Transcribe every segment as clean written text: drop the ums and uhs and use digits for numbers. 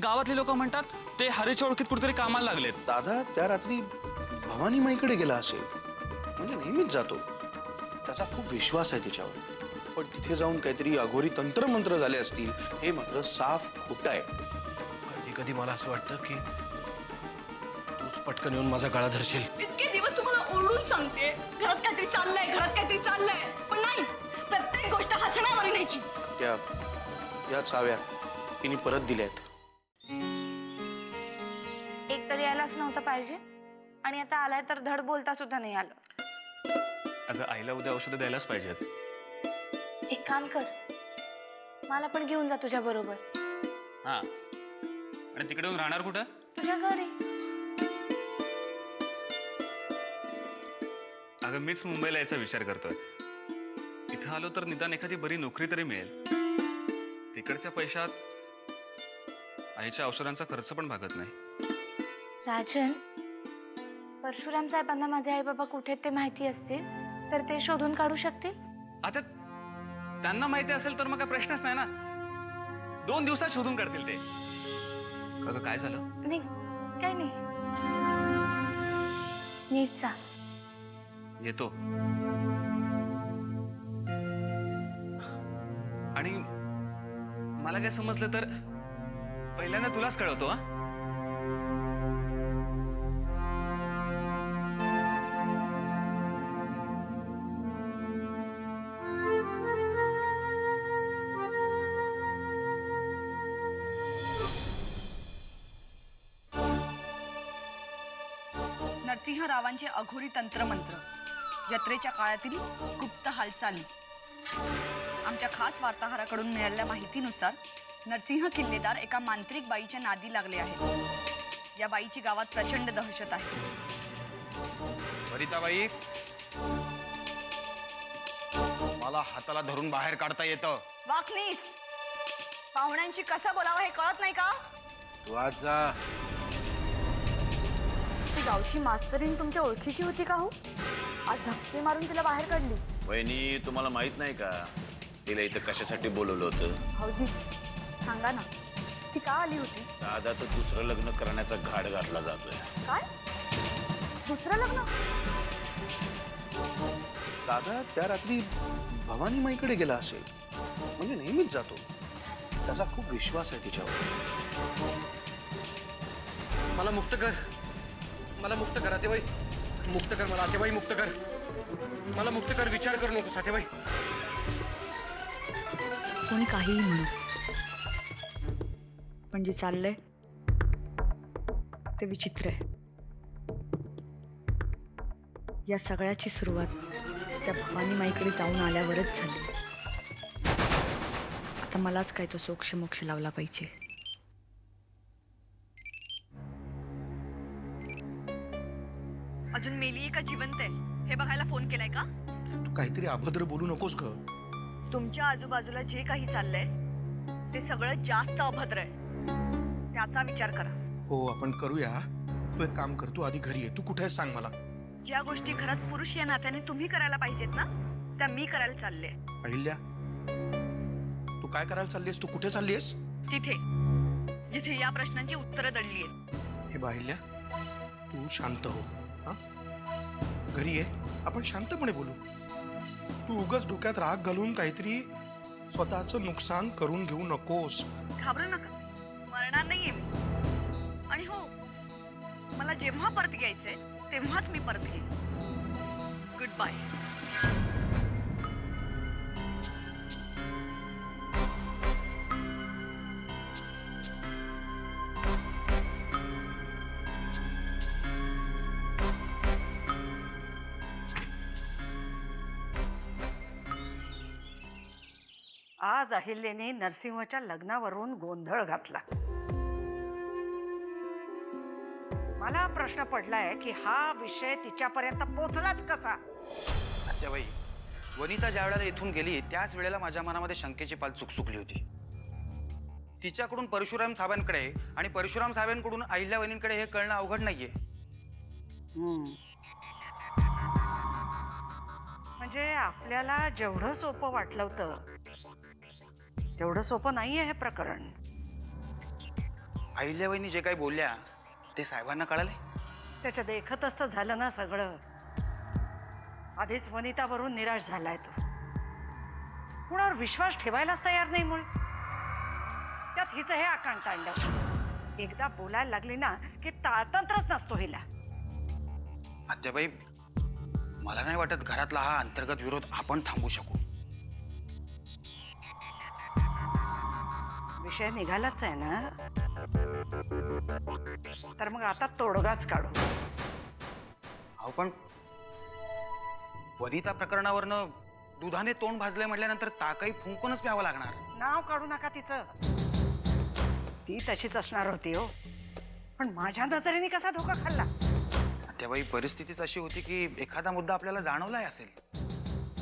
गावातले लोक म्हणतात ते हरीच्या ओळखीत कुठेतरी कामाला लागलेत. दादा त्या रात्री भवानी माईकडे गेला असेल, म्हणजे नेहमीच जातो. त्याचा खूप विश्वास आहे तिच्यावर. पण तिथे जाऊन काहीतरी अघोरी तंत्रमंत्र झाले असतील हे मात्र साफ खोटं आहे. कधी कधी मला असं वाटतं की तूच पटकन येऊन माझा गळा धरशील. इतके दिवस तुम्हाला ओरडून सांगते घरात काहीतरी चाललंय, घरात काहीतरी चाललंय, पण नाही, प्रत्येक गोष्ट हसण्यावर न्यायची. या चाव्या तिने परत दिल्यात. एक तर यायलाच नव्हतं पाहिजे आणि आता आलाय तर धड बोलता सुद्धा नाही आलं. अगं आईला उद्या औषधं द्यायलाच पाहिजेत. एक काम कर, मला पण घेऊन जा तुझ्या बरोबर. हा, आणि तिकडे येऊन राहणार कुठं? तुझ्या घरी. अगं मीच मुंबईला यायचा विचार करतोय. इथं आलो तर निदान एखादी बरी नोकरी तरी मिळेल. तिकडच्या पैशात आईच्या औषधांचा खर्च पण भागत नाही. राजन, परशुराम साहेबांना माझे आई बाबा कुठे ते माहिती असतील तर ते शोधून काढू शकतील. आता त्यांना माहिती असेल तर मग काय प्रश्नच नाही ना. 2 दिवसात शोधून काढतील ते. अगं काय झालं? नाही, काही नाही. नीट जा. येतो. आणि मला काय समजलं तर पहिल्यांदा तुलाच कळवतो. हा, नरसिंहरावांचे अघोरी तंत्रमंत्र, जत्रेच्या काळातील गुप्त हालचाली. आमच्या खास वार्ताहराकडून मिळालेल्या माहितीनुसार नरसिंह किल्लेदार एका मांत्रिक बाईच्या नादी लागले आहेत. या बाईची गावात प्रचंड दहशत आहे. वरिताबाई, मला हाताला धरून बाहेर काढता येतं. वाकनीस, पाहुण्यांशी कसं बोलावं हे कळत नाही का? तू आज जा. ती गावची मास्तरीण तुमच्या ओळखीची होती का हो? आज धक्के मारून तिला बाहेर काढली. वहिनी, तुम्हाला माहित नाही का तिला इथं कशासाठी बोलवलं होतं? भाऊजी सांगा ना, ती का आली होती? दादाचं दुसरं लग्न करण्याचा घाट घातला जातोय. काय दुसरं लग्न? दादा त्या रात्री भवानी माईकडे गेला असेल, म्हणजे नेहमीच जातो. त्याचा खूप विश्वास आहे तिच्यावर. मला मुक्त कर, मला मुक्त कर आतेबाई. मुक्त कर मला आतेबाई, मुक्त कर मला, मुक्त कर. विचार करू नको आतेबाई. कोणी काहीही म्हणू, पण जे चाललंय ते विचित्र आहे. या सगळ्याची सुरुवात त्या भवानी माईकडे जाऊन आल्यावरच झाली. आता मलाच काय तो सोक्ष मोक्ष लावला पाहिजे. अजून मेली का जिवंत आहे हे बघायला फोन केलाय का? तू काहीतरी अभद्र बोलू नकोस ग. तुमच्या आजूबाजूला जे काही चाललंय ते सगळं जास्त अभद्र आहे. त्याचा विचार करा. हो, आपण करूया. तू एक काम कर, तू आधी घरी ये. तू कुठे आहेस सांग मला. ज्या गोष्टी घरात पुरुष या नात्याने तुम्ही करायला पाहिजेत ना, त्या मी करायला चालले. अहिल्या, तू काय करायला चाललीस? तू कुठे चाललीस? तिथे जिथे या प्रश्नांची उत्तरं दडली आहेत. हे बाहिल्या, तू शांत हो. हा, घरी ये, आपण शांतपणे बोलू. तू उगाच डोक्यात राग घालून काहीतरी स्वतःचं नुकसान करून घेऊ नकोस. घाबरू नका, मरणार नाहीये मी. आणि हो, मला जेव्हा परत घ्यायचंय तेव्हाच मी परत घेईन. Good bye. आज अहिल्याने नरसिंहच्या लग्नावरून गोंधळ घातला. मला प्रश्न पडलाय की हा विषय तिच्यापर्यंत पोहोचलाच कसा? आत्याबाई, वनिता ज्या वेळेला इथून गेली त्याच वेळेला माझ्या मनामध्ये शंकेची पाल चुकचुकली होती. तिच्याकडून परशुराम साहेबांकडे आणि परशुराम साहेबांकडून अहिल्या वहिनींकडे हे कळणं अवघड नाहीये. म्हणजे आपल्याला जेवढं सोपं वाटलं होतं तेवढं सोपं नाहीये हे प्रकरण. अहिल्याबाईंनी जे काही बोलल्या ते साहेबांना कळाले? त्याच्या देखतच तर झालं ना सगळं. आधीच वनितावरून निराश झालाय तो. कुणावर विश्वास ठेवायलाच तयार नाही मुळे. त्यात हिचं हे आकांत तांडव. एकदा बोलायला लागली ना की ताळतंत्रच नसतो हिला. आत्याबाई, मला नाही वाटत घरातला हा अंतर्गत विरोध आपण थांबवू शकू. विषय निघालाच आहे ना, तर मग आता तोडगाच काढू. अहो पण वनिता प्रकरणावरनं दुधाने तोंड भाजलंय म्हटल्यानंतर ताकही फुंकूनच प्यावं लागणार. नाव काढू नका तिचं. ती तशीच असणार होती हो, पण माझ्या नजरेने कसा धोका खाल्ला. आत्याबाई, परिस्थितीच अशी होती की एखादा मुद्दा आपल्याला जाणवलाय असेल,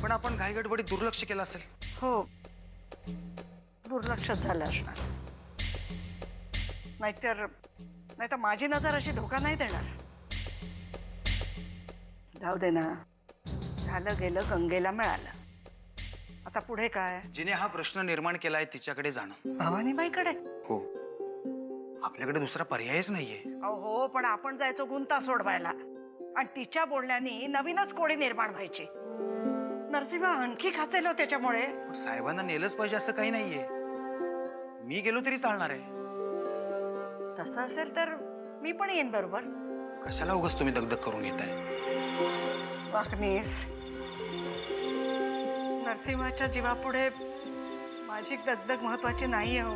पण आपण घाईगडबडीत दुर्लक्ष केलं असेल. हो, दुर्लक्षच झालं असणार. नाहीतर माझी नजर अशी धोका नाही देणार. जाऊ दे ना, झालं गेलं गंगेला मिळालं. आता पुढे काय? जिने हा प्रश्न निर्माण केलाय तिच्याकडे जाणं. भवानीबाईकडे? हो, आपल्याकडे दुसरा पर्यायच नाहीये. हो, पण आपण जायचो गुंता सोडवायला, आणि तिच्या बोलण्याने नवीनच कोडी निर्माण व्हायची. नरसिंह आणखी खाचेल हो त्याच्यामुळे. पण साहेबांना नेलंच पाहिजे असं काही नाहीये. मी गेलो तरी चालणार आहे. तसं असेल तर मी पण येईन बरोबर. कशाला उगाच तुम्ही दगदग करून घेताय? वाकनीस, नरसिंहाच्या जीवापुढे माझी दगदग महत्वाची नाही हो.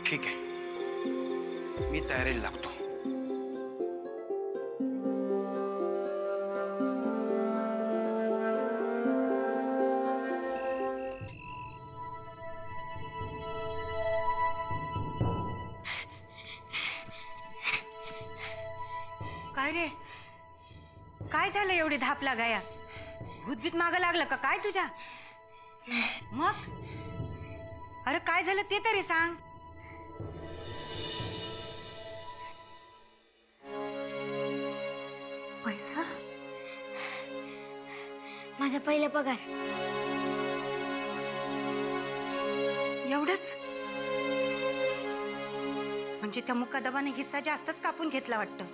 ठीक आहे, मी तयारीला लागतो. काय रे, काय झालं एवढी धाप लागाया? भूतभीत मागं लागलं का काय तुझ्या? मग अरे काय झालं ते तरी सांग. पैसा? माझा पहिला पगार. एवढंच? म्हणजे त्या मुकादमाने हिस्सा जास्तच कापून घेतला वाटतं.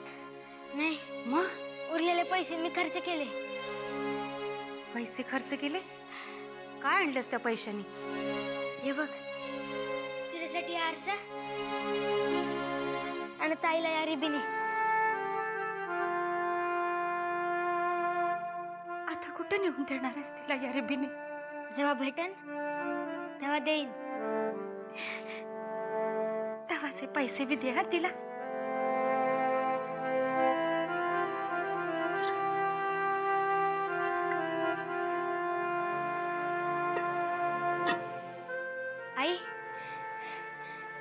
नाही, मग उरलेले पैसे मी खर्च केले. पैसे खर्च केले? काय आणलंस त्या पैशाने? हे बघ, तिच्यासाठी आरसा आणि ताईला या रिबिनी. आता कुठं नेऊन देणार आहेस तिला या रिबीने? जेव्हा भेटन तेव्हा देईन. तेव्हाचे पैसे बी दे हा तिला. आई,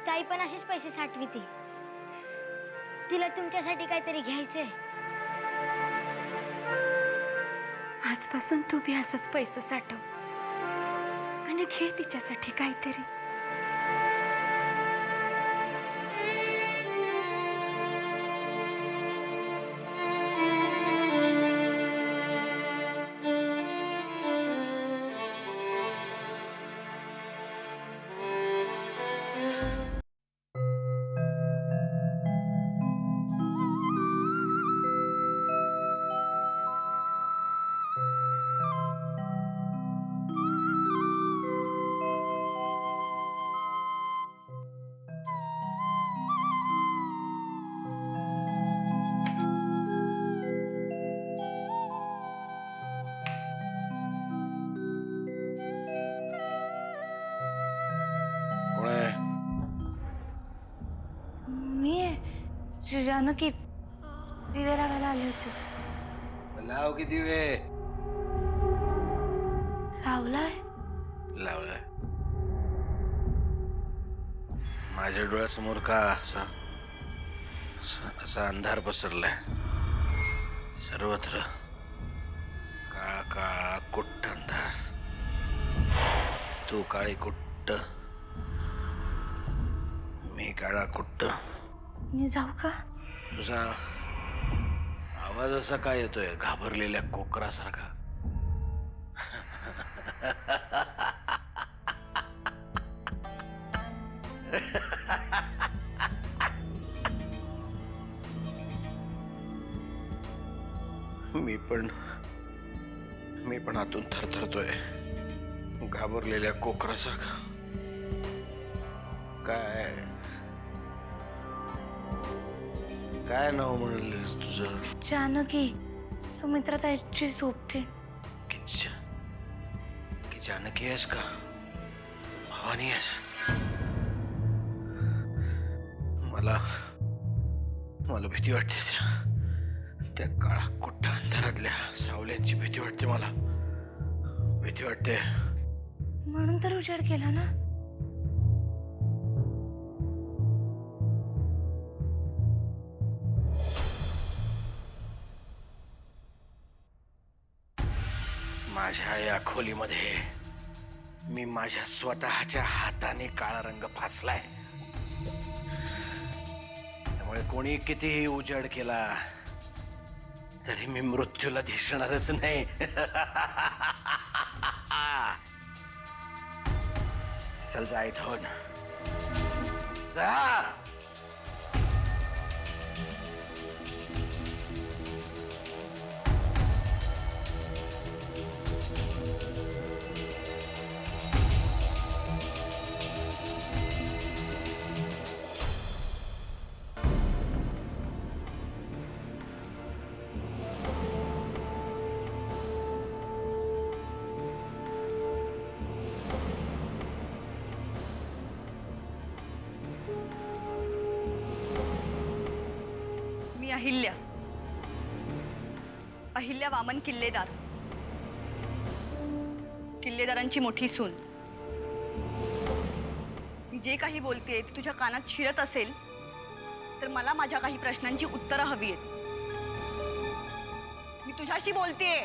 ताई पण असेच पैसे साठविते. तिला तुमच्यासाठी काहीतरी घ्यायचंय. आजपासून तू बी असंच पैसे साठव आणि घे तिच्यासाठी काहीतरी. जानकी दिवे लावायला आले होते. लाव की दिवे. लावलाय? लावलाय. माझ्या डोळ्यासमोर का असा असा अंधार पसरलाय. सर्वत्र काळा काळा कुट्ट अंधार. तू काळी कुट्ट, मी काळा कुट्ट. मी जाऊ का? तुझा आवाज असा काय येतोय घाबरलेल्या कोकरासारखा? मी पण आतून थरथरतोय, घाबरलेल्या कोकरासारखा. काय नाव म्हणलेस तुझं? जानकी, सुमित्रा ताईची झोपते. की जानकी आहेस का? भवानी आहेस? मला भीती वाटते त्या काळा कुट्टा अंधारातल्या सावल्यांची भीती वाटते. मला भीती वाटते. म्हणून तर उजेड केला ना. माझ्या या खोलीमध्ये मी माझ्या स्वतःच्या हाताने काळा रंग फासलाय. त्यामुळे कोणी कितीही उजेड केला तरी मी मृत्यूला दिसणारच नाही. चल जा इथून, जा. मी अहिल्या वामन किल्लेदार, किल्लेदारांची मोठी सून. मी जे काही बोलतेय ते तुझ्या कानात शिरत असेल तर मला माझ्या काही प्रश्नांची उत्तरं हवी आहेत. मी तुझ्याशी बोलतेय.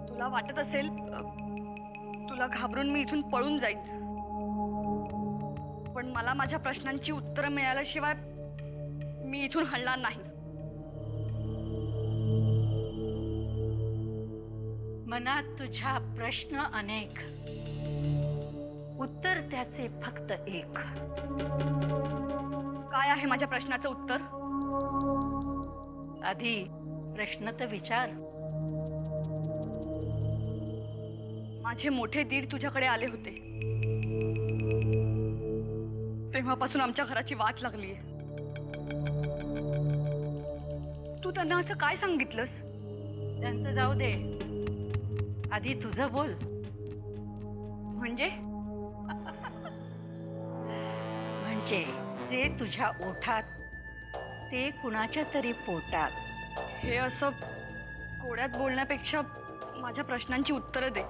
तुला वाटत असेल तुला घाबरून मी इथून पळून जाईन, पण मला माझ्या प्रश्नांची उत्तरं मिळाल्याशिवाय मी इथून हलणार नाही. मनात तुझ्या प्रश्न अनेक, उत्तर त्याचे फक्त एक. काय आहे माझ्या प्रश्नाचं उत्तर? आधी प्रश्न तर विचार. माझे मोठे दीर तुझ्याकडे आले होते, तेव्हापासून आमच्या घराची वाट लागलीये. तू त्यांना असं काय सांगितलंस? त्यांचं जाऊ दे, आधी तुझं बोल. म्हणजे म्हणजे जे तुझ्या ओठात ते कुणाच्या तरी पोटात. हे असं कोड्यात बोलण्यापेक्षा माझ्या प्रश्नांची उत्तरं दे.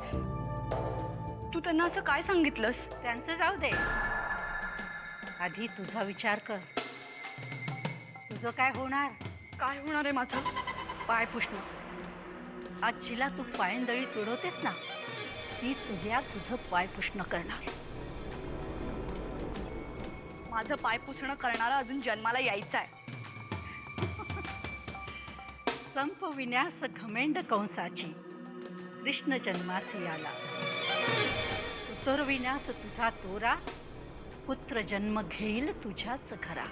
तू त्यांना असं काय सांगितलंस? त्यांचं जाऊ दे, आधी तुझा विचार कर. तुझं काय होणार? काय होणार आहे माझं? पाय पुसणं. आज जिला तू पायंदळी तुडवतेस ना, तीच उद्या तुझं पाय पुसणं करणार. माझं पाय पुसणं करणारा अजून जन्माला यायचा आहे. संपविण्यास घमेंड कंसाची कृष्ण जन्मासी आला. उतरविण्यास तुझा तोरा पुत्र जन्म घेईल तुझ्याच घरा.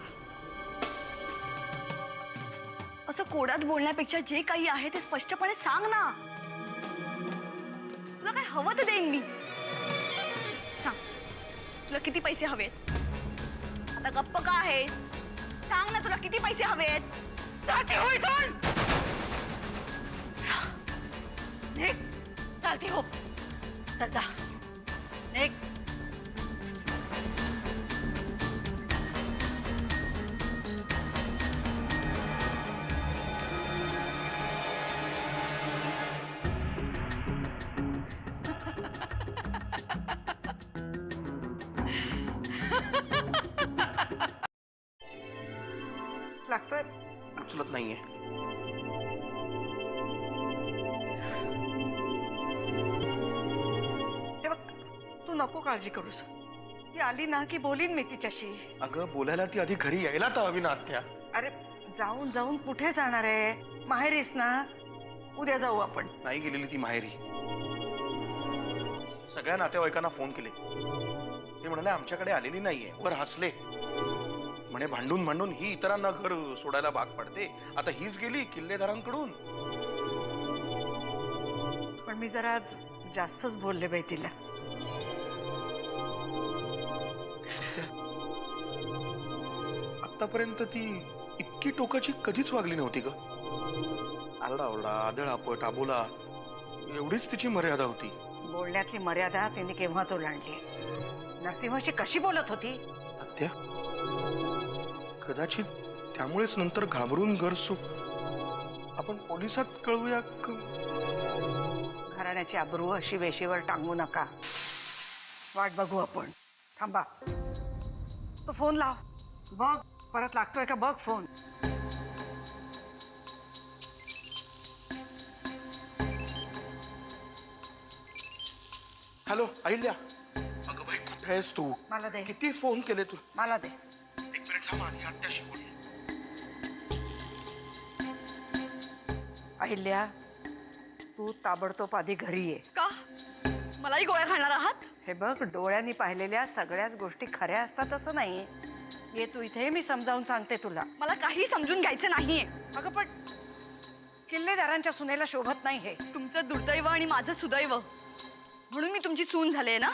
असं कोड्यात बोलण्यापेक्षा जे काही आहे ते स्पष्टपणे सांग ना. तुला काय हवं तर देईन मी. सांग, तुला किती पैसे हवेत? आता गप्प का आहे? सांग ना, तुला किती पैसे हवेत? जाते हो इथून. निघ. चालते हो. चल, निघ. लागतोय, उचलत नाहीये. हे बघ, तू नको काळजी करूस. ती आली ना की बोलीन मी तिच्याशी. अगं, बोलायला ती आधी घरी यायला तर हवी ना आत्या. अरे जाऊन जाऊन कुठे जाणार आहे? माहेरीस ना, उद्या जाऊ आपण. नाही गेलेली ती माहेरी. सगळ्या नातेवाईकांना फोन केले. ते म्हणाले आमच्याकडे आलेली नाहीये. वर हसले, म्हणे भांडून भांडून ही इतरांना घर सोडायला भाग पडते, आता हीच गेली किल्लेदारांकडून. पण मी जरा आज जास्तच बोलले बाई तिला. आतापर्यंत ती इतकी टोकाची कधीच वागली नव्हती ग. आरडाओरडा, आदळापट, आबोला एवढीच तिची मर्यादा होती. बोलण्यातली मर्यादा तिने केव्हाच ओलांडली. नरसिंहाशी कशी बोलत होती. आत्या, कदाचित त्यामुळेच नंतर घाबरून घर आपण पोलिसात कळवूया. घराण्याची अब्रू अशी वेशीवर टांगू नका. वाट बघू आपण. थांबा, तो फोन लाव. बघ परत लागतोय का बघ फोन. हॅलो अहिल्या. अगं बाई कुठे आहेस तू? मला दे. किती फोन केले तू? मला दे. एक मिनिट थांब, आणि आत्याशी बोल. अहिल्या, तू ताबडतोब आधी घरी ये. का मलाही गोळ्या घालणार आहात? हे बघ, डोळ्यांनी पाहिलेल्या सगळ्याच गोष्टी खऱ्या असतात असं नाही. ये तू इथे, मी समजावून सांगते तुला. मला काही समजून घ्यायचं नाहीये. अगं पण किल्लेदारांच्या सुनेला शोभत नाही हे. तुमचं दुर्दैव आणि माझं सुदैव, म्हणून मी तुमची सून झाले ना.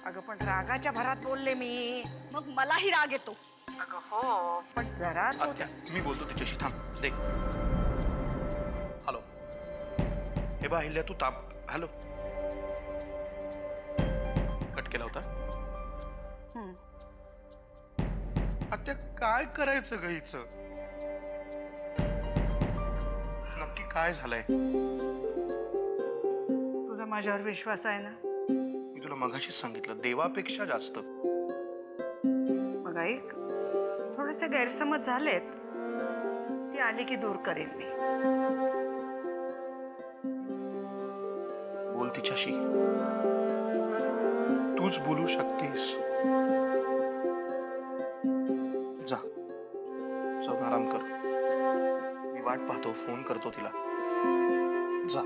अगं पण रागाच्या भरात बोलले मी. मग मलाही राग येतो. अगं हो, पण जरा तू. आत्या, मी बोलतो तिच्याशी. थांब दे. हॅलो. हे बा अहिल्या, तू हॅलो. कट केला होता. हं. आत्या, काय करायचं ग हिचं? नक्की काय झालंय? तुझा माझ्यावर विश्वास आहे ना? मी तुला मगाशीच सांगितलं, देवापेक्षा जास्त. मग ऐक, थोडेसे गैरसमज झालेत, ती आली की दूर करेन मी. बोल तिच्याशी. तूच बोलू शकतेस. जा, जाऊन आराम कर. मी वाट पाहतो, फोन करतो तिला. जा.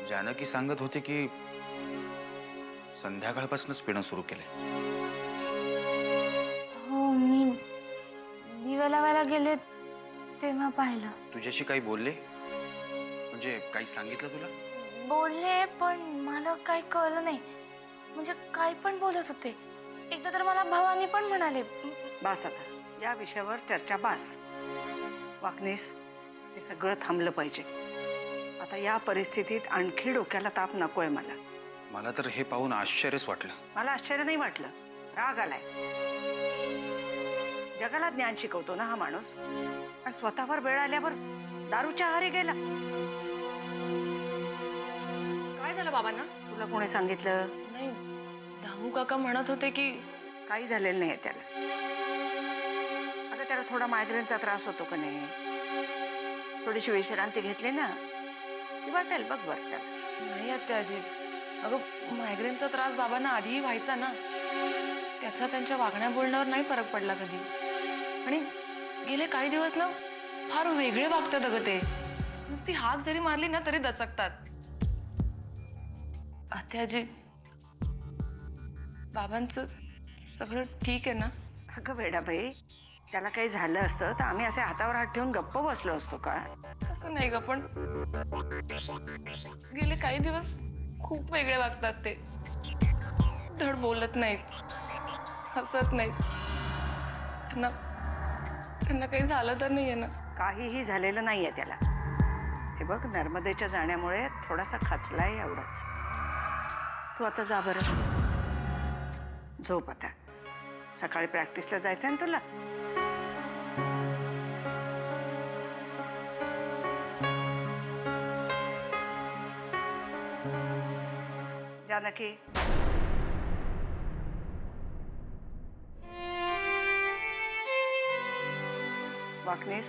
जानकी सांगत होते की संध्याकाळपासूनच पिणं सुरू केलंय. हो, मी दिवा लावायला गेले तेव्हा पाहिलं. तुझ्याशी काही बोलले? म्हणजे काही सांगितलं तुला? बोलले, पण मला काही कळलं नाही. म्हणजे काय पण बोलत होते. एकदा तर मला भावानी पण म्हणाले. बास आता, या विषयावर चर्चा बास. वाकनीस, हे सगळं थांबलं पाहिजे. आता या परिस्थितीत आणखी डोक्याला ताप नकोय मला. मला तर हे पाहून आश्चर्यच वाटलं. मला आश्चर्य नाही वाटलं, राग आलाय. जगाला ज्ञान शिकवतो ना हा माणूस, आणि स्वतःवर वेळ आल्यावर दारूच्या आहारी गेला. काय झालं बाबांना? तुला कोणी सांगितलं? नाही, दामू काका म्हणत होते की काही झालेलं नाही त्याला. आता त्याला थोडा मायग्रेनचा त्रास होतो का नाही? थोडीशी विश्रांती घेतली ना की वाटेल बघ बरं त्याला. नाही आत्याजी, अगं मायग्रेनचा त्रास बाबांना आधीही व्हायचा ना. त्याचा त्यांच्या वागण्या बोलण्यावर नाही फरक पडला कधी. आणि गेले काही दिवस ना फार वेगळे वागतात अगं ते. नुसती हाक जरी मारली ना तरी दचकतात. आत्याजी, बाबांचं सगळं ठीक आहे ना? अगं वेडाबाई, त्याला काही झालं असतं तर आम्ही असे हातावर हात ठेवून गप्प बसलो असतो का? तसं नाही ग, पण गेले काही दिवस खूप वेगळे वागतात ते. धड बोलत नाहीत, हसत नाहीत. त्यांना काही झालं तर नाहीये ना? काहीही झालेलं नाहीये त्याला. हे बघ, नर्मदेच्या जाण्यामुळे थोडासा खचलाय एवढंच. तू आता जा बरं, झोप आता. सकाळी प्रॅक्टिसला जायचंय ना तुला. जानकी, वाकनीस,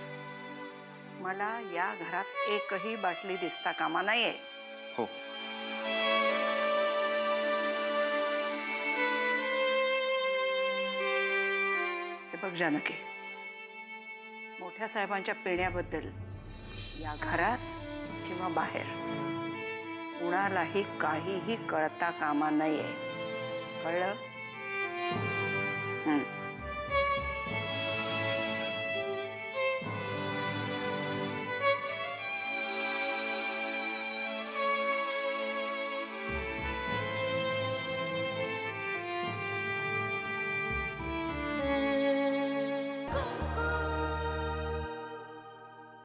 मला या घरात एकही बाटली दिसता कामा नाहीये. हो. बघ जानकी, मोठ्या साहेबांच्या पिण्याबद्दल या घरात किंवा बाहेर कुणालाही काहीही कळता कामा नये, कळलं?